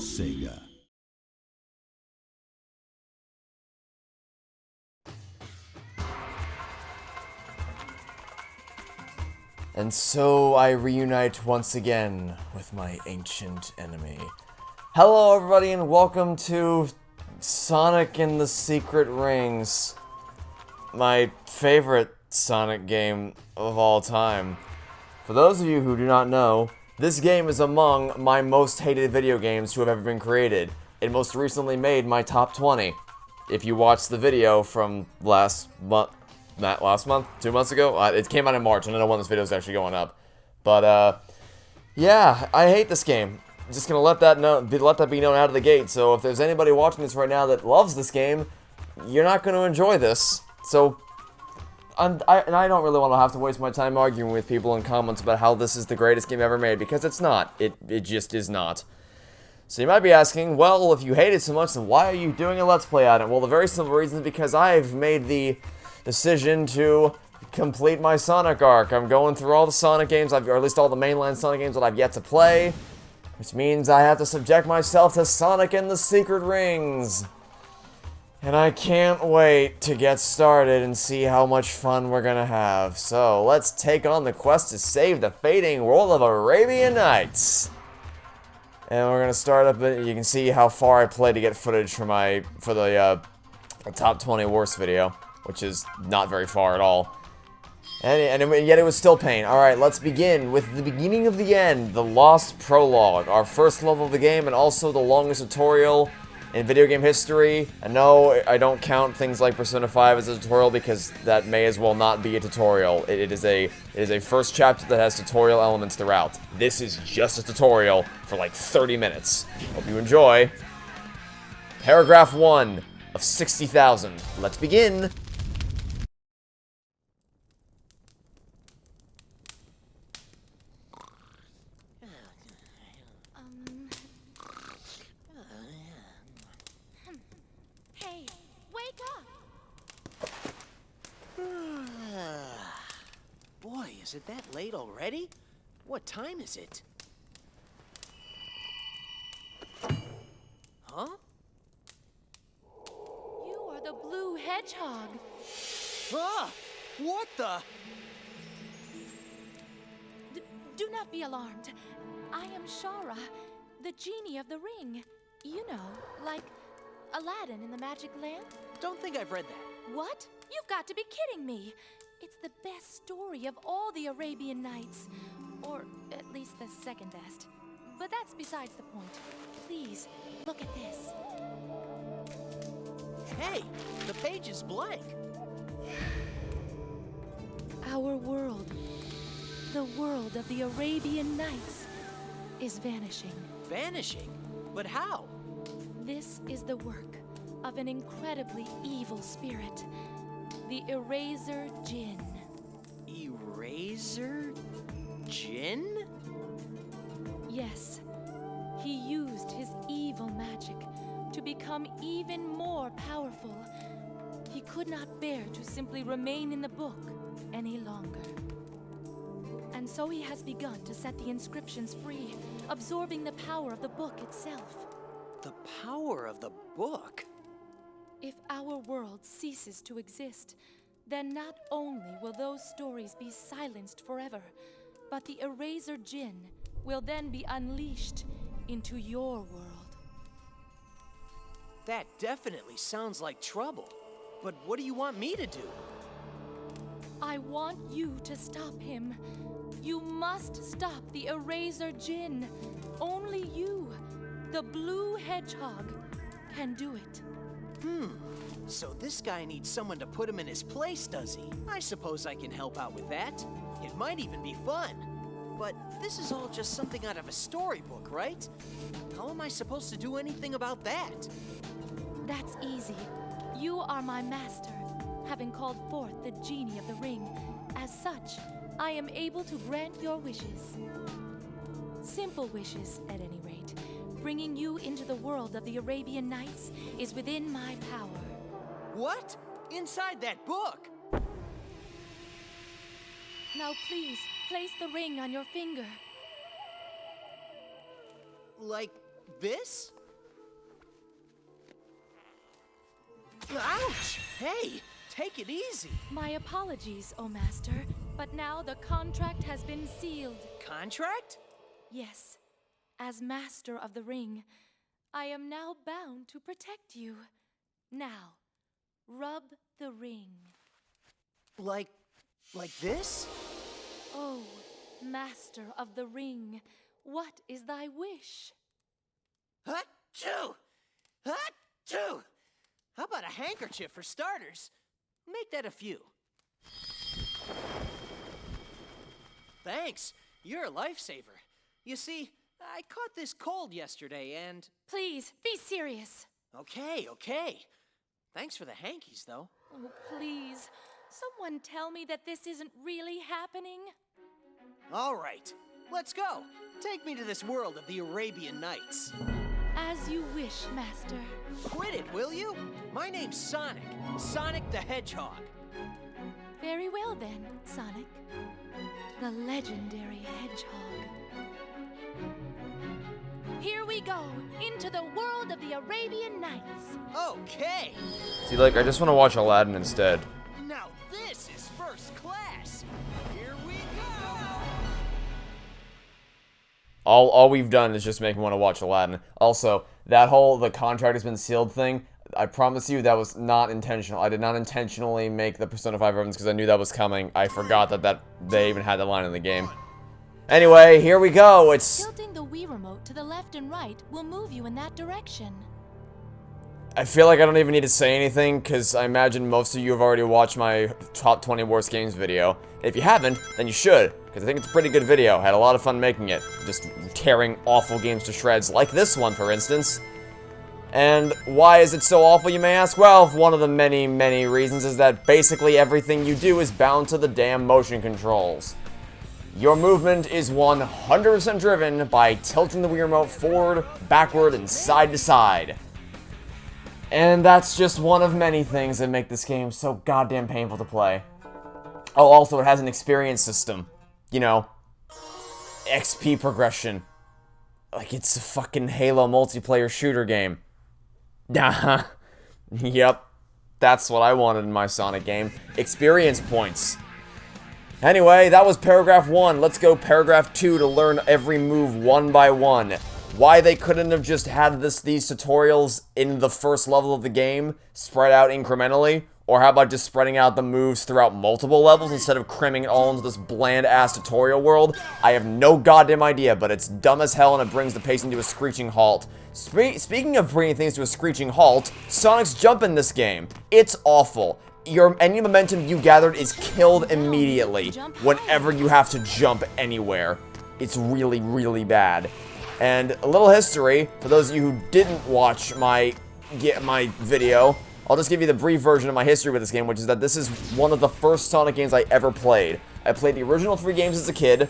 Sega. And so I reunite once again with my ancient enemy. Hello everybody and welcome to Sonic and the Secret Rings. My favorite Sonic game of all time. For those of you who do not know, this game is among my most hated video games to have ever been created. It most recently made my top 20. If you watched the video from last month, 2 months ago? It came out in March. I don't know when this video is actually going up. But, yeah, I hate this game. I'm just gonna let that be known out of the gate. So if there's anybody watching this right now that loves this game, you're not gonna enjoy this. So, I don't really want to have to waste my time arguing with people in comments about how this is the greatest game ever made, because it's not. It just is not. So you might be asking, well, if you hate it so much, then why are you doing a Let's Play on it? Well, the very simple reason is because I've made the decision to complete my Sonic arc. I'm going through all the Sonic games, or at least all the mainline Sonic games that I've yet to play, which means I have to subject myself to Sonic and the Secret Rings. And I can't wait to get started and see how much fun we're gonna have. So, let's take on the quest to save the fading world of Arabian Nights. And we're gonna start up, you can see how far I played to get footage for the top 20 worst video, which is not very far at all. And yet it was still pain. Alright, let's begin with the beginning of the end, the Lost Prologue, our first level of the game and also the longest tutorial in video game history. And no, I don't count things like Persona 5 as a tutorial because that may as well not be a tutorial. It is a first chapter that has tutorial elements throughout. This is just a tutorial for like 30 minutes. Hope you enjoy. Paragraph 1 of 60,000. Let's begin. Hey, wake up! Boy, is it that late already? What time is it? Huh? You are the blue hedgehog. Ah! What the? Do not be alarmed. I am Shara, the genie of the ring. You know, like Aladdin in the magic lamp. Don't think I've read that. What? You've got to be kidding me. It's the best story of all the Arabian Nights. Or at least the second best. But that's besides the point. Please, look at this. Hey, the page is blank. Our world, the world of the Arabian Nights, is vanishing. Vanishing? But how? This is the work of an incredibly evil spirit, the Eraser Jinn. Eraser? Jinn? Yes, he used his evil magic to become even more powerful. He could not bear to simply remain in the book any longer. And so he has begun to set the inscriptions free, absorbing the power of the book itself. The power of the book? If our world ceases to exist, then not only will those stories be silenced forever, but the Eraser Jinn will then be unleashed into your world. That definitely sounds like trouble. But what do you want me to do? I want you to stop him. You must stop the Eraser Jinn. Only you, the blue hedgehog, can do it. So this guy needs someone to put him in his place, does he? I suppose I can help out with that. It might even be fun. But this is all just something out of a storybook, right? How am I supposed to do anything about that? That's easy. You are my master, having called forth the genie of the ring. As such, I am able to grant your wishes. Simple wishes, at any rate. Bringing you into the world of the Arabian Nights is within my power. What? Inside that book? Now please, place the ring on your finger. Like This? Ouch! Hey, take it easy. My apologies, O Master, but now the contract has been sealed. Contract? Yes, as Master of the Ring, I am now bound to protect you. Now, rub the ring. Like this? Oh, Master of the Ring, what is thy wish? Achoo! Achoo! How about a handkerchief for starters? Make that a few. Thanks. You're a lifesaver. You see, I caught this cold yesterday and... Please, be serious. Okay. Thanks for the hankies, though. Oh, please. Someone tell me that this isn't really happening. All right. Let's go. Take me to this world of the Arabian Nights. As you wish, Master. Quit it, will you? My name's Sonic. Sonic the Hedgehog. Very well then, Sonic. The legendary Hedgehog. Here we go, into the world of the Arabian Nights. Okay. See, like, I just want to watch Aladdin instead. Now this is first class. Here we go. All we've done is just make me want to watch Aladdin. Also, that whole the contract has been sealed thing, I promise you that was not intentional. I did not intentionally make the Persona 5 reference because I knew that was coming. I forgot that they even had that line in the game. Anyway, here we go. It's... Tilting the Wii Remote to the left and right will move you in that direction. I feel like I don't even need to say anything, because I imagine most of you have already watched my top 20 worst games video. If you haven't, then you should, because I think it's a pretty good video. I had a lot of fun making it, just tearing awful games to shreds, like this one, for instance. And why is it so awful, you may ask? Well, one of the many, many reasons is that basically everything you do is bound to the damn motion controls. Your movement is 100% driven by tilting the Wii Remote forward, backward, and side to side. And that's just one of many things that make this game so goddamn painful to play. Oh, also, it has an experience system. You know, XP progression. Like it's a fucking Halo multiplayer shooter game. Yep. That's what I wanted in my Sonic game. Experience points. Anyway, that was paragraph 1. Let's go paragraph 2 to learn every move one by one. Why they couldn't have just had these tutorials in the first level of the game, spread out incrementally, or how about just spreading out the moves throughout multiple levels instead of cramming it all into this bland-ass tutorial world? I have no goddamn idea, but it's dumb as hell and it brings the pacing to a screeching halt. Speaking of bringing things to a screeching halt, Sonic's jump in this game. It's awful. Any momentum you gathered is killed immediately whenever you have to jump anywhere. It's really, really bad. And a little history, for those of you who didn't watch my video, I'll just give you the brief version of my history with this game, which is that this is one of the first Sonic games I ever played. I played the original 3 games as a kid.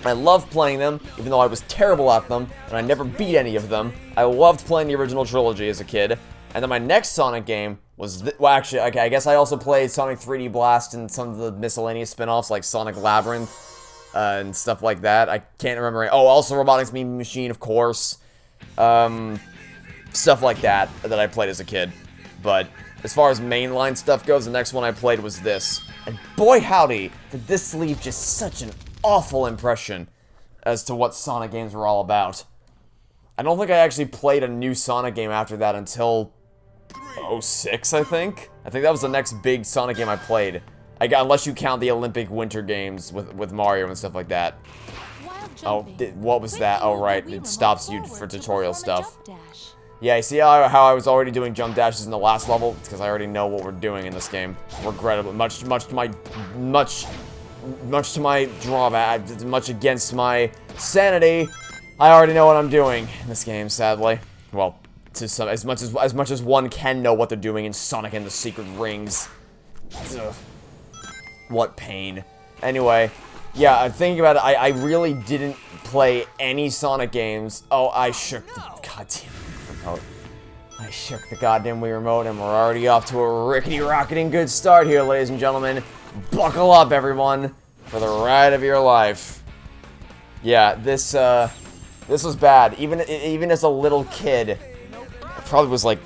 I loved playing them, even though I was terrible at them, and I never beat any of them. I loved playing the original trilogy as a kid. And then my next Sonic game was, well actually, okay, I guess I also played Sonic 3D Blast and some of the miscellaneous spin-offs like Sonic Labyrinth. And stuff like that. I can't remember. Oh, also Robotics Meme Machine, of course. Stuff like that I played as a kid. But as far as mainline stuff goes, the next one I played was this. And boy howdy, did this leave just such an awful impression as to what Sonic games were all about. I don't think I actually played a new Sonic game after that until 06, I think. I think that was the next big Sonic game I played. Unless you count the Olympic Winter Games with Mario and stuff like that. Oh, what was that? Oh, right, it stops you for tutorial stuff. Yeah, you see how I was already doing jump dashes in the last level? It's because I already know what we're doing in this game. Regrettably, much to my drawback, much against my sanity, I already know what I'm doing in this game, sadly. Well, as much as one can know what they're doing in Sonic and the Secret Rings. Ugh. What pain. Anyway, yeah, I'm thinking about it. I really didn't play any Sonic games. Oh, I shook the goddamn remote. I shook the goddamn Wii Remote, and we're already off to a rickety-rocketing good start here, ladies and gentlemen. Buckle up, everyone, for the ride of your life. Yeah, this This was bad. Even as a little kid, I probably was like,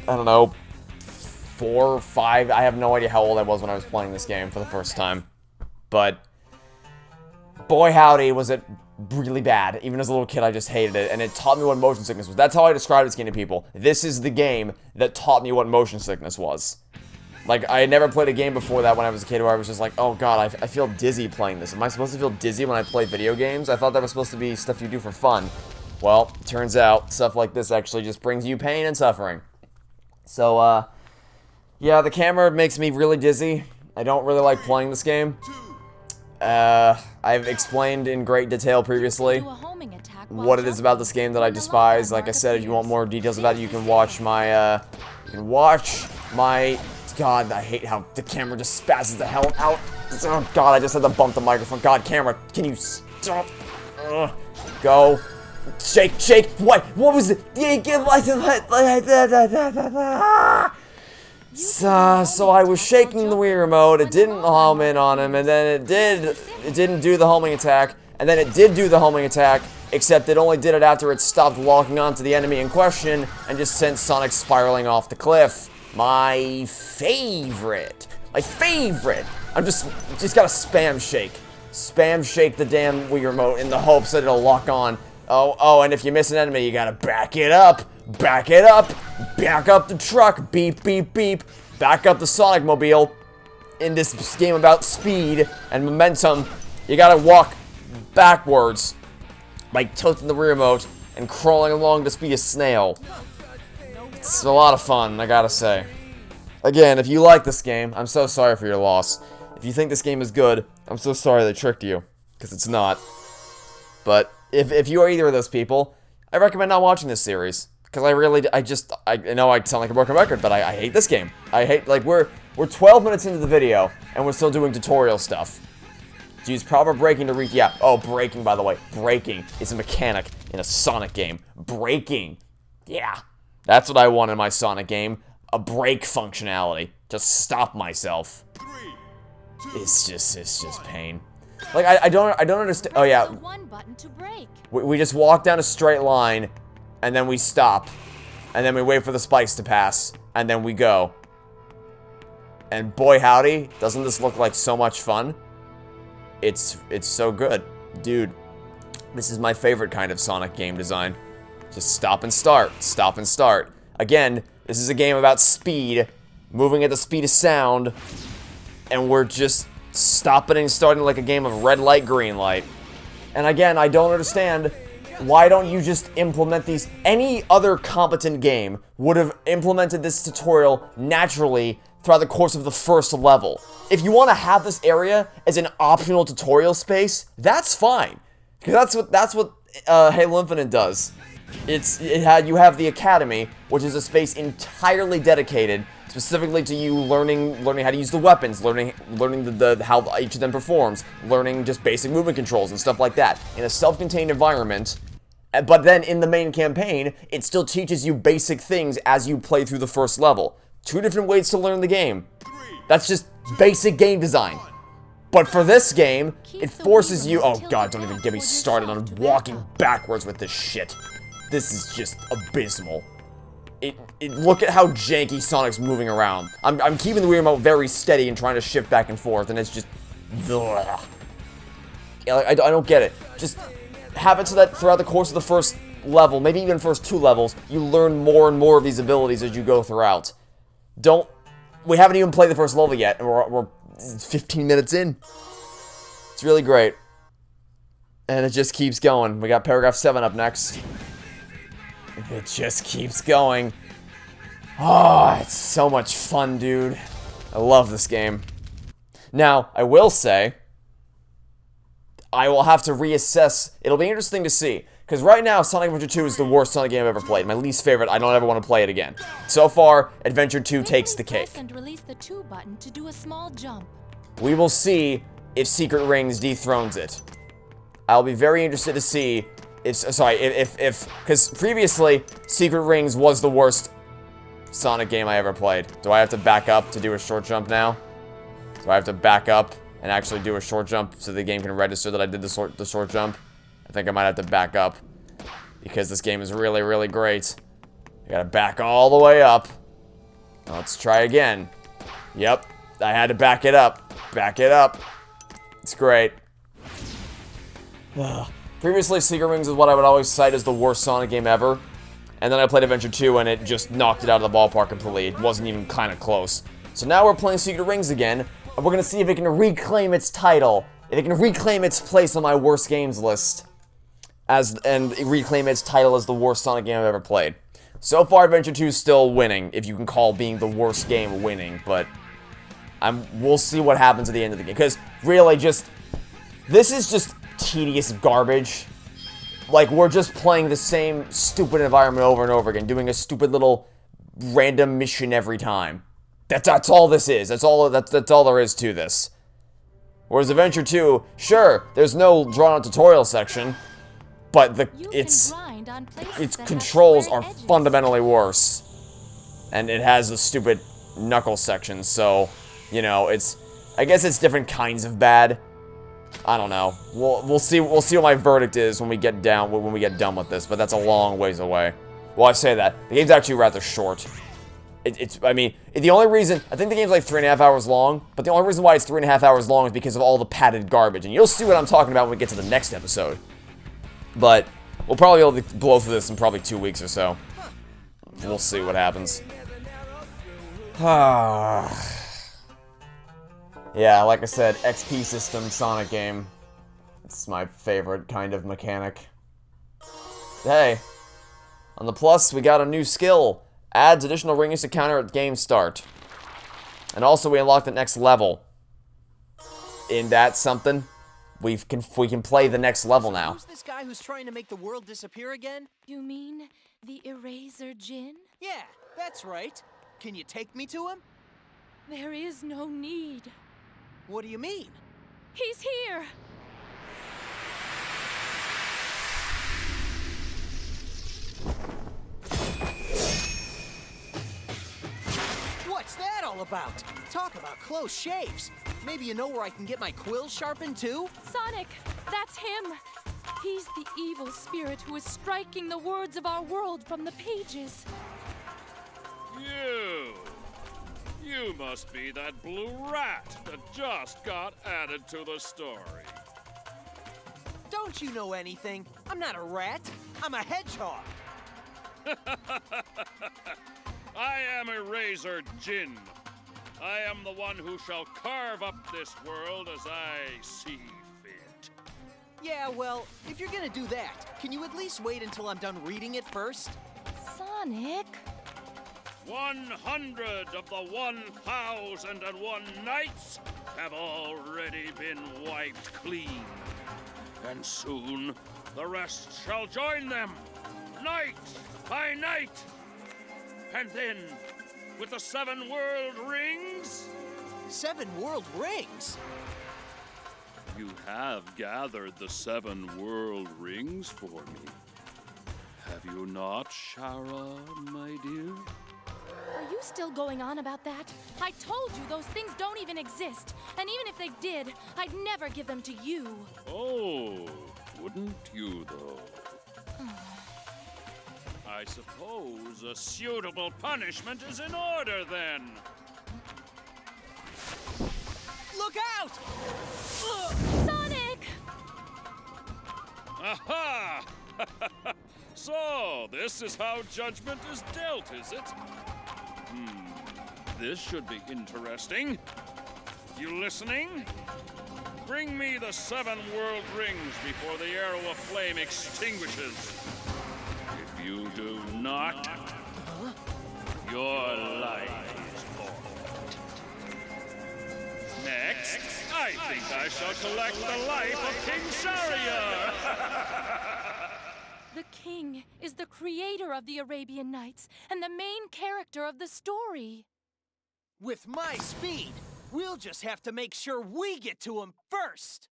I don't know, 4 or 5. I have no idea how old I was when I was playing this game for the first time. But boy howdy, was it really bad. Even as a little kid, I just hated it, and it taught me what motion sickness was. That's how I describe this game to people. This is the game that taught me what motion sickness was. Like, I had never played a game before that when I was a kid where I was just like, oh god, I feel dizzy playing this. Am I supposed to feel dizzy when I play video games? I thought that was supposed to be stuff you do for fun. Well, turns out, stuff like this actually just brings you pain and suffering. So, yeah, the camera makes me really dizzy. I don't really like playing this game. I've explained in great detail previously what it is about this game that I despise. Like I said, if you want more details about it, you can watch my, God, I hate how the camera just spazzes the hell out. Oh, God, I just had to bump the microphone. God, camera, can you stop? Go. Shake, shake. What was it? So I was shaking the Wii Remote. It didn't home in on him, and then it didn't do the homing attack, and then it did do the homing attack, except it only did it after it stopped locking onto the enemy in question and just sent Sonic spiraling off the cliff. My favorite. I'm just gotta spam shake. Spam shake the damn Wii Remote in the hopes that it'll lock on. Oh, and if you miss an enemy, you gotta back it up, back up the truck, beep, beep, beep, back up the Sonic Mobile. In this game about speed and momentum, you gotta walk backwards by tilting the Wii Remote and crawling along to speed a snail. It's a lot of fun, I gotta say. Again, if you like this game, I'm so sorry for your loss. If you think this game is good, I'm so sorry they tricked you, because it's not. But if you are either of those people, I recommend not watching this series. Because I know I sound like a broken record, but I hate this game. I hate, like, we're 12 minutes into the video, and we're still doing tutorial stuff. Use proper braking to reach, yeah, oh, braking, by the way. Braking is a mechanic in a Sonic game. Braking, yeah. That's what I want in my Sonic game. A brake functionality. Just stop myself. It's just pain. Like, I don't understand. Oh, yeah. We just walk down a straight line, and then we stop. And then we wait for the spikes to pass, and then we go. And boy howdy, doesn't this look like so much fun? It's so good. Dude, this is my favorite kind of Sonic game design. Just stop and start, stop and start. Again, this is a game about speed, moving at the speed of sound, and we're just stopping and starting like a game of red light, green light. And again, I don't understand, why don't you just implement these? Any other competent game would have implemented this tutorial naturally throughout the course of the first level. If you want to have this area as an optional tutorial space, that's fine. Because that's what Halo Infinite does. You have the Academy, which is a space entirely dedicated specifically to you learning how to use the weapons, learning how each of them performs, learning just basic movement controls and stuff like that in a self-contained environment. But then in the main campaign, it still teaches you basic things as you play through the first level. 2 different ways to learn the game. That's just basic game design. But for this game, it forces you— oh god, don't even get me started on walking backwards with this shit. This is just abysmal. Look at how janky Sonic's moving around. I'm keeping the Wii Remote very steady and trying to shift back and forth, and it's just— ugh. Yeah, like, I don't get it. Just have it so that throughout the course of the first level, maybe even first 2 levels, you learn more and more of these abilities as you go throughout. We haven't even played the first level yet, and we're 15 minutes in. It's really great. And it just keeps going. We got paragraph 7 up next. It just keeps going. Oh, it's so much fun, dude. I love this game. Now, I will say, I will have to reassess. It'll be interesting to see. Because right now, Sonic Adventure 2 is the worst Sonic game I've ever played. My least favorite. I don't ever want to play it again. So far, Adventure 2 takes the cake. And release the 2 button to do a small jump. We will see if Secret Rings dethrones it. I'll be very interested to see because previously, Secret Rings was the worst Sonic game I ever played. Do I have to back up to do a short jump now? Do I have to back up and actually do a short jump so the game can register that I did the short jump? I think I might have to back up. because this game is really, really great. I gotta back all the way up. Now let's try again. Yep, I had to back it up. Back it up. It's great. Previously, Secret Rings is what I would always cite as the worst Sonic game ever. And then I played Adventure 2 and it just knocked it out of the ballpark completely. It wasn't even kind of close. So now we're playing Secret Rings again, and we're gonna see if it can reclaim its title. If it can reclaim its place on my worst games list. And reclaim its title as the worst Sonic game I've ever played. So far, Adventure 2 is still winning, if you can call being the worst game winning, but we'll see what happens at the end of the game. Because, really, this is just tedious garbage. Like, we're just playing the same stupid environment over and over again, doing a stupid little random mission every time. That's all this is. That's all there is to this. Whereas Adventure 2, sure, there's no drawn-out tutorial section, but its controls are fundamentally worse. And it has the stupid knuckle section, so, you know, I guess it's different kinds of bad. I don't know. We'll see what my verdict is when we get done with this, but that's a long ways away. Well, I say that. The game's actually rather short. I mean, the only reason, I think the game's like 3.5 hours long, but the only reason why it's 3.5 hours long is because of all the padded garbage, and you'll see what I'm talking about when we get to the next episode. But, we'll probably be able to blow through this in probably 2 weeks or so. We'll see what happens. Yeah, like I said, XP system Sonic game. It's my favorite kind of mechanic. Hey, on the plus, we got a new skill. Adds additional rings to counter at game start. And also, we unlocked the next level. In that something, we can play the next level now. Who's this guy who's trying to make the world disappear again? You mean the Eraser Djinn? Yeah, that's right. Can you take me to him? There is no need. What do you mean? He's here! What's that all about? Talk about close shaves. Maybe you know where I can get my quills sharpened too? Sonic! That's him! He's the evil spirit who is striking the words of our world from the pages. You must be that blue rat that just got added to the story. Don't you know anything? I'm not a rat. I'm a hedgehog. I am Eraser Djinn. I am the one who shall carve up this world as I see fit. Yeah, well, if you're gonna do that, can you at least wait until I'm done reading it first? Sonic? 100 of the 1,001 nights have already been wiped clean. And soon, the rest shall join them, night by night. And then, with the 7 world rings... 7 world rings? You have gathered the 7 world rings for me. Have you not, Shara, my dear? Are you still going on about that? I told you those things don't even exist. And even if they did, I'd never give them to you. Oh, wouldn't you, though? I suppose a suitable punishment is in order, then. Look out! Sonic! Aha! So, this is how judgment is dealt, is it? This should be interesting. You listening? Bring me the 7 world rings before the arrow of flame extinguishes. If you do not, your life is forfeit. Next, I think I shall collect the life of King Shahryar. The king is the creator of the Arabian Nights and the main character of the story. With my speed, we'll just have to make sure we get to him first.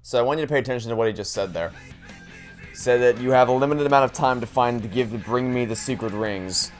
So I want you to pay attention to what he just said there. He said that you have a limited amount of time to bring me the secret rings,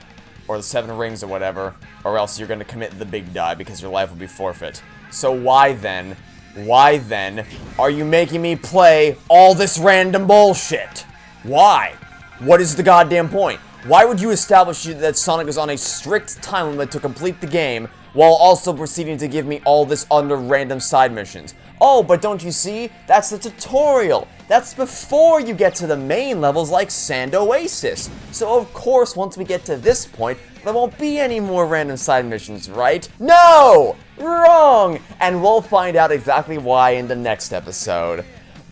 or the 7 rings or whatever, or else you're going to commit the big die because your life will be forfeit. So why then why then are you making me play all this random bullshit? Why? What is the goddamn point? Why would you establish that Sonic is on a strict time limit to complete the game while also proceeding to give me all this under random side missions? Oh, but don't you see? That's the tutorial. That's before you get to the main levels like Sand Oasis. So of course, once we get to this point, there won't be any more random side missions, right? No! Wrong! And we'll find out exactly why in the next episode.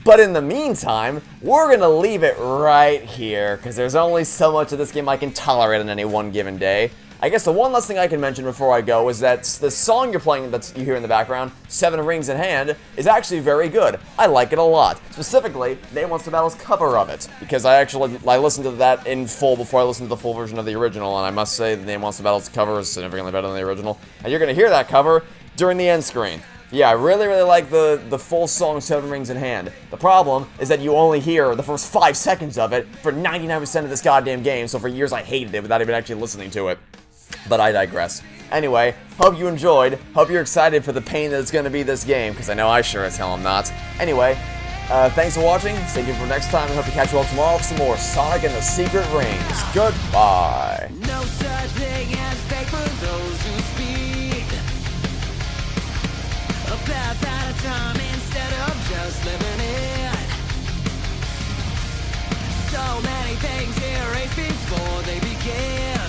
But in the meantime, we're gonna leave it right here, because there's only so much of this game I can tolerate on any one given day. I guess the one last thing I can mention before I go is that the song you're playing that you hear in the background, Seven Rings in Hand, is actually very good. I like it a lot. Specifically, Name Wants to Battle's cover of it, because I listened to that in full before I listened to the full version of the original, and I must say the Name Wants to Battle's cover is significantly better than the original. And you're gonna hear that cover during the end screen. Yeah, I really like the full song Seven Rings in Hand. The problem is that you only hear the first 5 seconds of it for 99% of this goddamn game, so for years I hated it without even actually listening to it. But I digress. Anyway, hope you enjoyed. Hope you're excited for the pain that it's going to be this game, because I know I sure as hell am not. Anyway, thanks for watching. Stay tuned for next time, and hope to catch you all tomorrow for some more Sonic and the Secret Rings. Goodbye. No such thing as fake for those who speak a path at a time instead of just living it. So many things erased before they begin.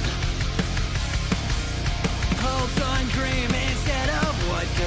Hopes on dreaming.